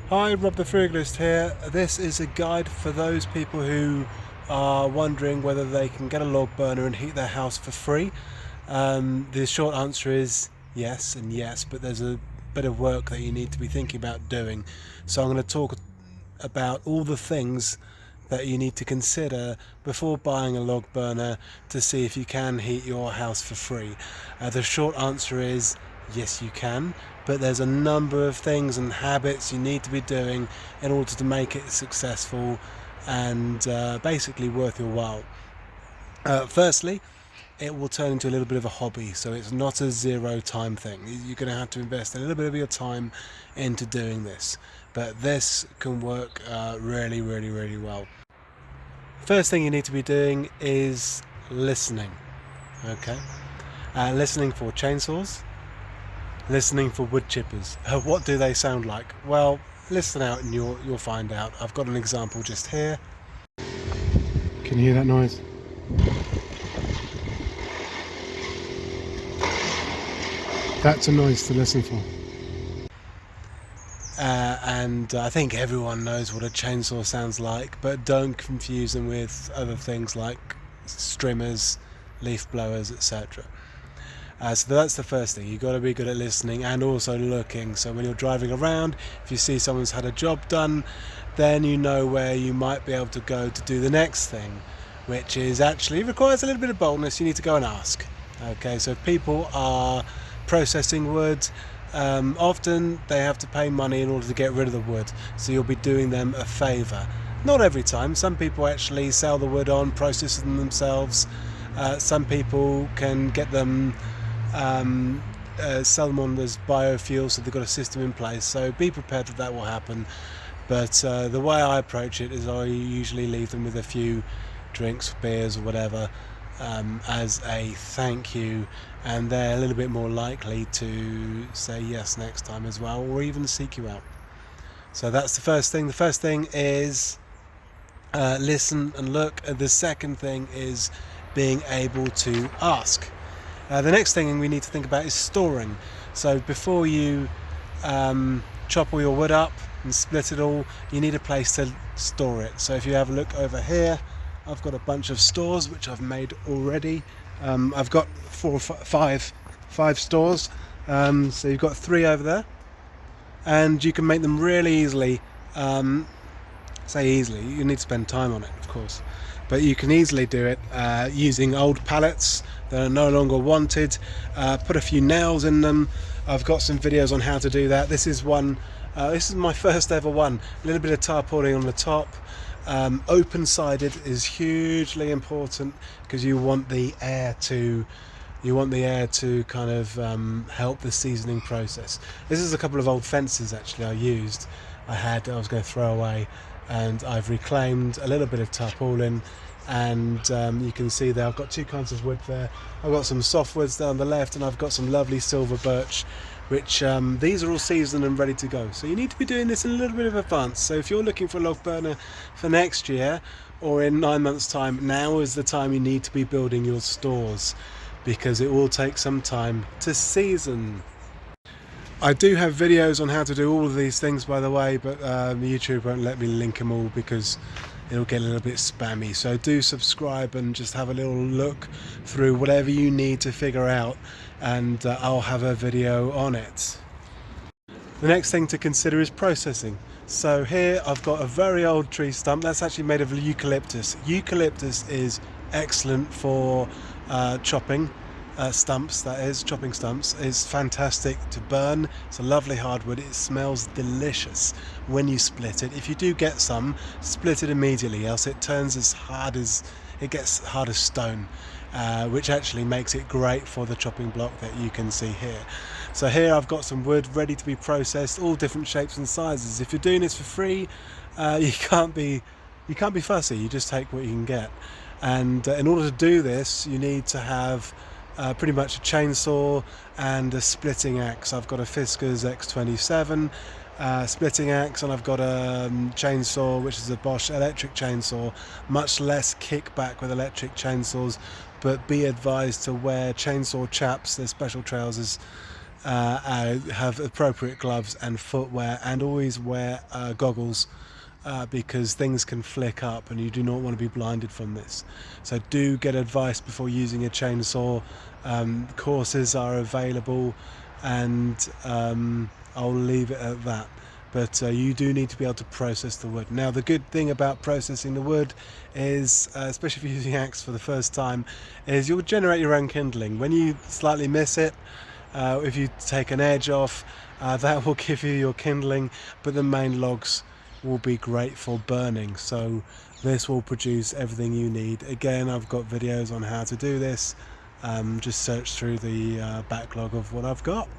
Hi, Rob the Frugalist here. This is a guide for those people who are wondering whether they can get a log burner and heat their house for free. The short answer is yes and yes, but there's a bit of work that you need to be thinking about doing. So I'm going to talk about all the things that you need to consider before buying a log burner to see if you can heat your house for free. The short answer is yes, you can, but there's a number of things and habits you need to be doing in order to make it successful and basically worth your while. Firstly, it will turn into a little bit of a hobby, so it's not a zero time thing. You're going to have to invest a little bit of your time into doing this, but this can work really well. First thing you need to be doing is listening. Okay, listening for chainsaws, listening for wood chippers. What do they sound like? Well, listen out and you'll find out. I've got an example just here. Can you hear that noise? That's a noise to listen for. And I think everyone knows what a chainsaw sounds like, but don't confuse them with other things like strimmers, leaf blowers, etc. So that's the first thing. You've got to be good at listening and also looking. So when you're driving around, if you see someone's had a job done, then you know where you might be able to go to do the next thing, which is actually requires a little bit of boldness. You need to go and ask. Okay, so if people are processing wood, often they have to pay money in order to get rid of the wood, so you'll be doing them a favour. Not every time. Some people actually sell the wood on, process them themselves. Some people can get them, sell them on as biofuel, so they've got a system in place. So be prepared that will happen. But the way I approach it is I usually leave them with a few drinks, beers or whatever, as a thank you, and they're a little bit more likely to say yes next time as well, or even seek you out. So that's the first thing. The first thing is listen and look. The second thing is being able to ask. The next thing we need to think about is storing. So before you chop all your wood up and split it all, you need a place to store it. So if you have a look over here, I've got a bunch of stores which I've made already. I've got five stores. So you've got 3 over there, and you can make them really easily. Say easily, you need to spend time on it, of course, but you can easily do it using old pallets that are no longer wanted. Put a few nails in them. I've got some videos on how to do that. This is one. This is my first ever one. A little bit of tarpaulin on the top. Open-sided is hugely important because you want the air to kind of help the seasoning process. This is a couple of old fences actually I was going to throw away, and I've reclaimed a little bit of tarpaulin, and you can see there I've got 2 kinds of wood there. I've got some softwoods down the left, and I've got some lovely silver birch, which these are all seasoned and ready to go. So you need to be doing this in a little bit of advance. So if you're looking for a log burner for next year or in 9 months' time, now is the time you need to be building your stores, because it will take some time to season. I do have videos on how to do all of these things, by the way, but YouTube won't let me link them all because it'll get a little bit spammy. So do subscribe and just have a little look through whatever you need to figure out, and I'll have a video on it. The next thing to consider is processing. So here I've got a very old tree stump that's actually made of eucalyptus. Eucalyptus is excellent for chopping stumps, that is, chopping stumps. It's fantastic to burn. It's a lovely hardwood. It smells delicious when you split it. If you do get some, split it immediately, else it turns it gets hard as stone, which actually makes it great for the chopping block that you can see here. So here I've got some wood ready to be processed, all different shapes and sizes. If you're doing this for free, you can't be fussy. You just take what you can get. And in order to do this, you need to have pretty much a chainsaw and a splitting axe. I've got a Fiskars X27 splitting axe, and I've got a chainsaw which is a Bosch electric chainsaw. Much less kickback with electric chainsaws, but be advised to wear chainsaw chaps, they're special trousers, have appropriate gloves and footwear, and always wear goggles, because things can flick up and you do not want to be blinded from this. So do get advice before using a chainsaw. Courses are available, and I'll leave it at that. But you do need to be able to process the wood. Now, the good thing about processing the wood is, especially if you're using axe for the first time, is you'll generate your own kindling. When you slightly miss it, if you take an edge off, that will give you your kindling, but the main logs will be great for burning. So this will produce everything you need. Again, I've got videos on how to do this. Just search through the backlog of what I've got.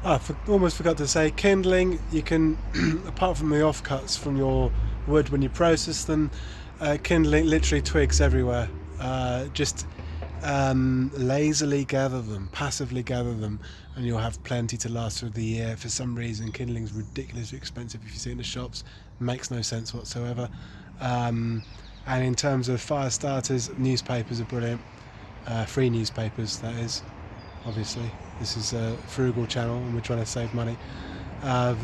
I almost forgot to say, kindling, you can, apart from the offcuts from your wood when you process them, kindling, literally twigs everywhere. Just lazily gather them, passively gather them, and you'll have plenty to last through the year. For some reason, kindling is ridiculously expensive if you see it in the shops. Makes no sense whatsoever. And in terms of fire starters, newspapers are brilliant. Free newspapers, that is. Obviously, this is a frugal channel and we're trying to save money.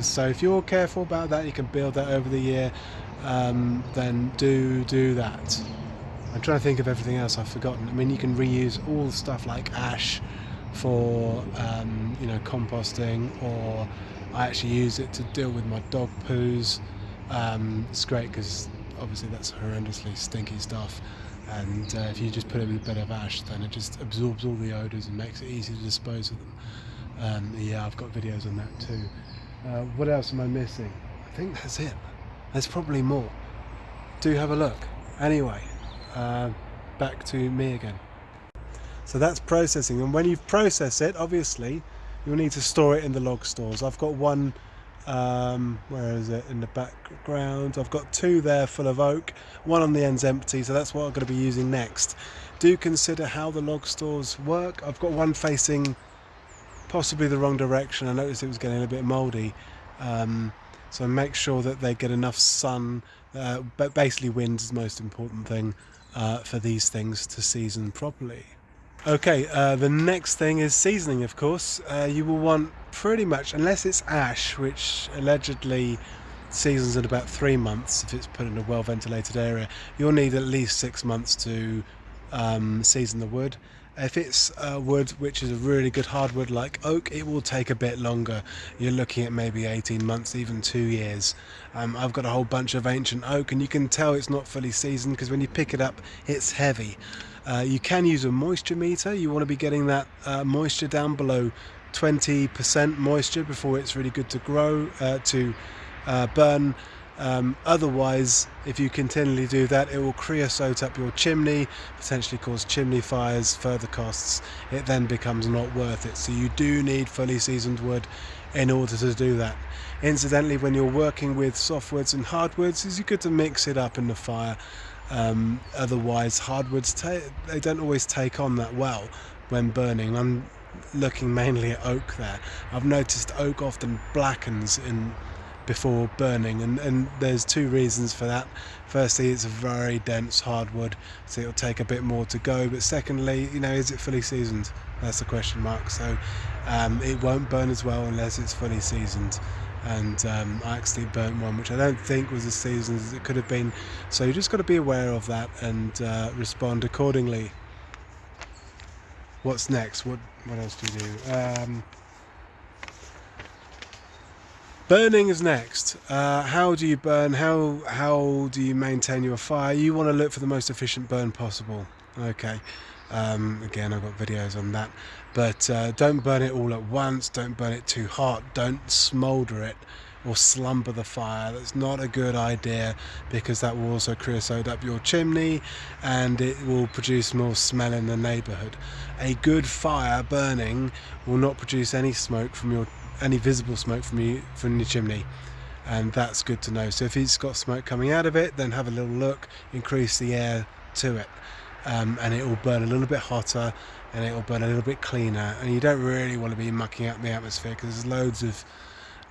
So if you're careful about that, you can build that over the year. Then do that. I'm trying to think of everything else I've forgotten. I mean, you can reuse all stuff like ash for composting, or I actually use it to deal with my dog poos. It's great because obviously that's horrendously stinky stuff, and if you just put it with a bit of ash, then it just absorbs all the odours and makes it easy to dispose of them. Yeah, I've got videos on that too. What else am I missing? I think that's it. There's probably more. Do have a look. Anyway, back to me again. So that's processing, and when you've processed it, obviously you'll need to store it in the log stores. I've got one, where is it, in the background. I've got two there full of oak, one on the end's empty, so that's what I'm going to be using next. Do consider how the log stores work. I've got one facing possibly the wrong direction. I noticed it was getting a bit mouldy, so make sure that they get enough sun, but basically wind is the most important thing for these things to season properly. Okay, the next thing is seasoning, of course. You will want pretty much, unless it's ash, which allegedly seasons in about 3 months if it's put in a well ventilated area, you'll need at least 6 months to season the wood. If it's wood which is a really good hardwood like oak, it will take a bit longer. You're looking at maybe 18 months, even 2 years. I've got a whole bunch of ancient oak, and you can tell it's not fully seasoned because when you pick it up, it's heavy. You can use a moisture meter. You want to be getting that moisture down below 20% moisture before it's really good to grow, to burn. Otherwise, if you continually do that, it will creosote up your chimney, potentially cause chimney fires, further costs. It then becomes not worth it. So you do need fully seasoned wood in order to do that. Incidentally, when you're working with softwoods and hardwoods, it's good to mix it up in the fire. Otherwise, hardwoods they don't always take on that well when burning. I'm looking mainly at oak there. I've noticed oak often blackens before burning, and there's two reasons for that. Firstly, it's a very dense hardwood, so it'll take a bit more to go, but secondly, is it fully seasoned? That's the question mark. So it won't burn as well unless it's fully seasoned, and I actually burnt one which I don't think was as seasoned as it could have been, so you just got to be aware of that and respond accordingly. What's next? What else do you do? Burning is next. How do you burn? How do you maintain your fire? You want to look for the most efficient burn possible. Okay. Again, I've got videos on that. But don't burn it all at once. Don't burn it too hot. Don't smolder it or slumber the fire. That's not a good idea, because that will also creosote up your chimney and it will produce more smell in the neighbourhood. A good fire burning will not produce any smoke any visible smoke from your chimney, and that's good to know. So if it's got smoke coming out of it, then have a little look, increase the air to it, and it will burn a little bit hotter and it will burn a little bit cleaner. And you don't really want to be mucking up the atmosphere, because there's loads of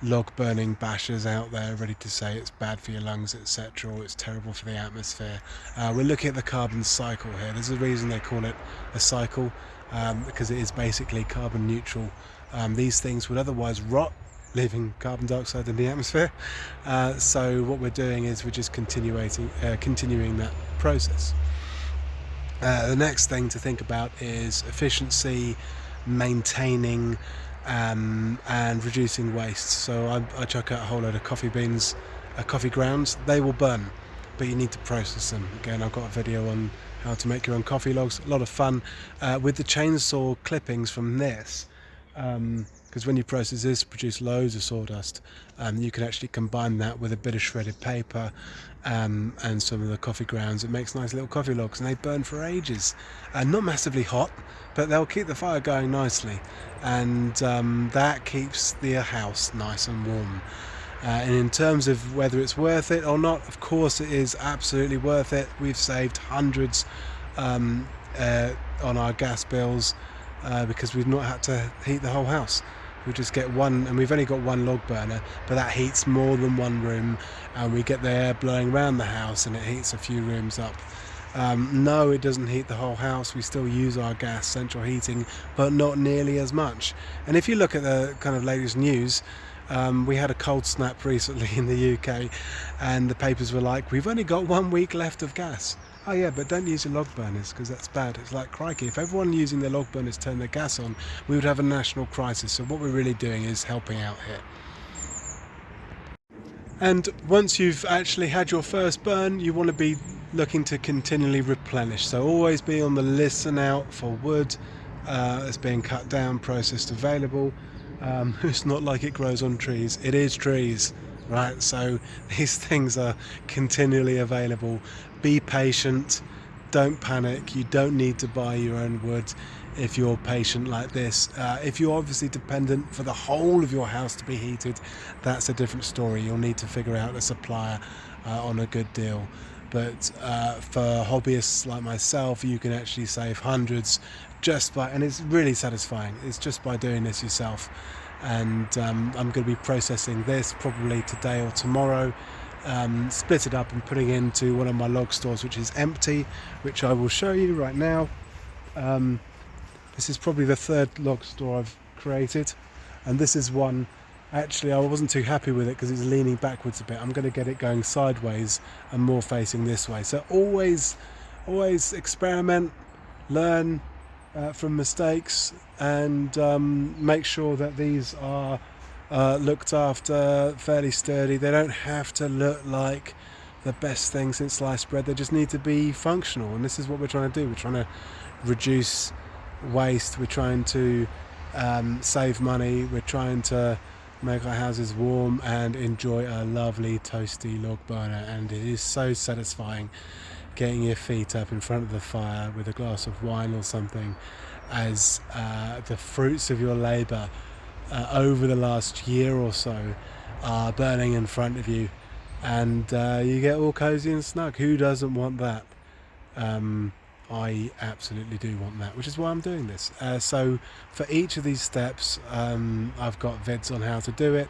log burning bashers out there ready to say it's bad for your lungs, etc., or it's terrible for the atmosphere. We're looking at the carbon cycle here. There's a reason they call it a cycle, because it is basically carbon neutral These things would otherwise rot, leaving carbon dioxide in the atmosphere. So what we're doing is we're just continuing that process. The next thing to think about is efficiency, maintaining, and reducing waste. So I chuck out a whole load of coffee beans, coffee grounds. They will burn, but you need to process them. Again, I've got a video on how to make your own coffee logs. A lot of fun with the chainsaw clippings from this. Because when you process this, produce loads of sawdust. You can actually combine that with a bit of shredded paper and some of the coffee grounds. It makes nice little coffee logs, and they burn for ages. Not massively hot, but they'll keep the fire going nicely, and that keeps the house nice and warm. And in terms of whether it's worth it or not, of course it is absolutely worth it. We've saved hundreds on our gas bills because we've not had to heat the whole house. We just get one, and we've only got one log burner, but that heats more than one room, and we get the air blowing around the house and it heats a few rooms up. No, it doesn't heat the whole house. We still use our gas central heating, but not nearly as much. And if you look at the kind of latest news, we had a cold snap recently in the UK, and the papers were like, we've only got 1 week left of gas. Oh yeah, but don't use your log burners, because that's bad. It's like, crikey, if everyone using their log burners turned their gas on, we would have a national crisis. So what we're really doing is helping out here. And once you've actually had your first burn, you want to be looking to continually replenish. So always be on the listen out for wood that's being cut down, processed, available. It's not like it grows on trees. It is trees, right? So these things are continually available. Be patient. Don't panic. You don't need to buy your own wood if you're patient like this. If you're obviously dependent for the whole of your house to be heated, that's a different story. You'll need to figure out a supplier on a good deal. But for hobbyists like myself, you can actually save hundreds just by, and it's really satisfying. It's just by doing this yourself. And I'm going to be processing this probably today or tomorrow, split it up and putting it into one of my log stores, which is empty, which I will show you right now. This is probably the third log store I've created, and this is one. Actually, I wasn't too happy with it because it's leaning backwards a bit. I'm going to get it going sideways and more facing this way. So always experiment, learn from mistakes, and make sure that these are looked after, fairly sturdy. They don't have to look like the best thing since sliced bread. They just need to be functional, and this is what we're trying to do. We're trying to reduce waste. We're trying to save money. We're trying to make our houses warm and enjoy a lovely toasty log burner. And it is so satisfying getting your feet up in front of the fire with a glass of wine or something as the fruits of your labour over the last year or so are burning in front of you, and you get all cozy and snug. Who doesn't want that? I absolutely do want that, which is why I'm doing this. So for each of these steps, I've got vids on how to do it.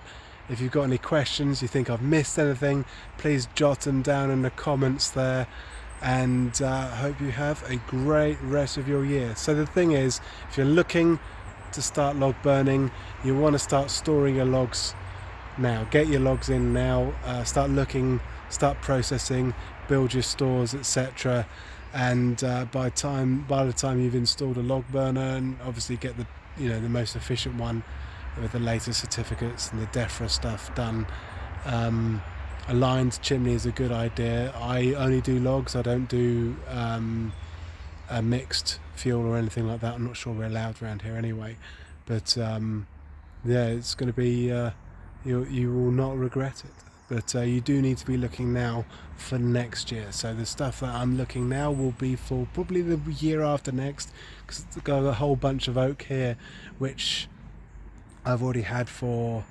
If you've got any questions, you think I've missed anything, please jot them down in the comments there. And hope you have a great rest of your year. So the thing is, if you're looking to start log burning, you want to start storing your logs now. Get your logs in now. Start looking, start processing, build your stores, etc. And by the time you've installed a log burner, and obviously get the most efficient one with the latest certificates and the DEFRA stuff done. A lined chimney is a good idea. I only do logs. I don't do a mixed fuel or anything like that. I'm not sure we're allowed around here anyway. But yeah, it's going to be, you will not regret it. But you do need to be looking now for next year. So the stuff that I'm looking now will be for probably the year after next, because I've got a whole bunch of oak here, which I've already had for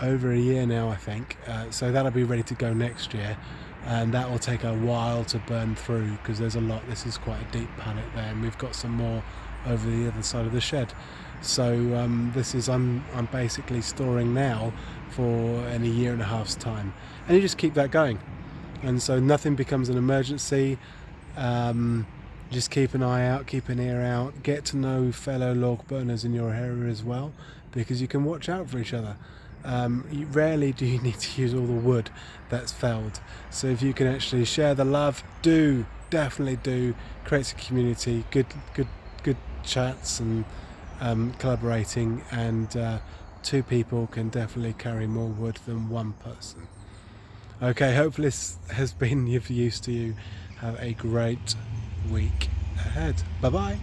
over a year now, I think. So that'll be ready to go next year, and that will take a while to burn through because there's a lot. This is quite a deep pallet there, and we've got some more over the other side of the shed. So this is I'm basically storing now for in a year and a half's time, and you just keep that going, and so nothing becomes an emergency. Just keep an eye out, keep an ear out, get to know fellow log burners in your area as well, because you can watch out for each other. Rarely do you need to use all the wood that's felled, so if you can actually share the love, definitely do. Creates a community, good chats and collaborating, and two people can definitely carry more wood than one person. Okay, hopefully this has been of use to you. Have a great week ahead. Bye bye.